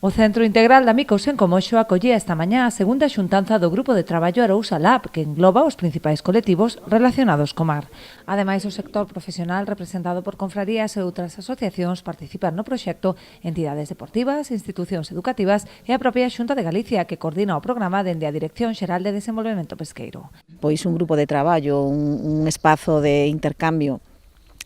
O Centro Integral de Amigos en Comoxo acollía esta mañá a segunda xuntanza do Grupo de Traballo Arousa Lab, que engloba os principais colectivos relacionados co mar. Ademais, o sector profesional representado por confrarías e outras asociacións participan no proxecto entidades deportivas, institucións educativas e a propia Xunta de Galicia, que coordina o programa dende a Dirección Xeral de Desenvolvemento Pesqueiro. Pois un grupo de traballo, un espazo de intercambio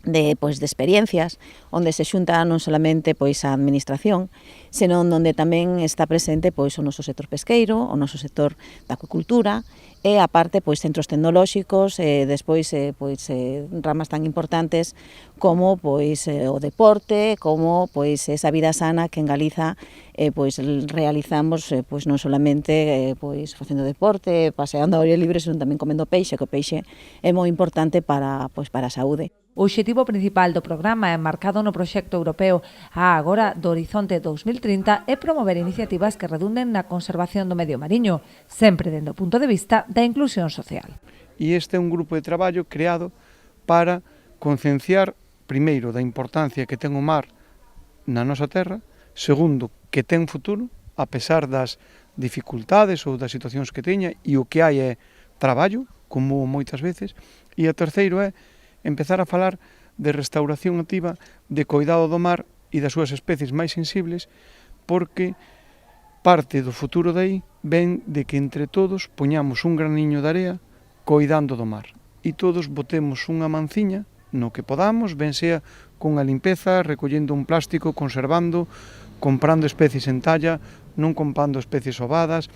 de experiencias, onde se xunta non solamente a administración, senón onde tamén está presente o noso sector pesqueiro, o noso sector da acuicultura e a parte centros tecnolóxicos e despois ramas tan importantes como o deporte, como esa vida sana que en Galiza realizamos non solamente facendo deporte, paseando ao aire libre, senón tamén comendo peixe, que o peixe é moi importante para a saúde. O obxectivo principal do programa, enmarcado no proxecto europeo A Agora do Horizonte 2030, é promover iniciativas que redunden na conservación do medio mariño, sempre dende o punto de vista da inclusión social. E este é un grupo de traballo creado para concienciar, primeiro, da importancia que ten o mar na nosa terra, segundo, que ten futuro, a pesar das dificultades ou das situacións que teña, e o que hai é traballo, como moitas veces, e o terceiro é empezar a falar de restauración activa, de coidado do mar e das súas especies máis sensibles, porque parte do futuro dai ven de que entre todos poñamos un graniño de area coidando do mar. E todos botemos unha manciña no que podamos, ben sea cunha limpeza, recollendo un plástico, conservando, comprando especies en talla, non comprando especies ovadas,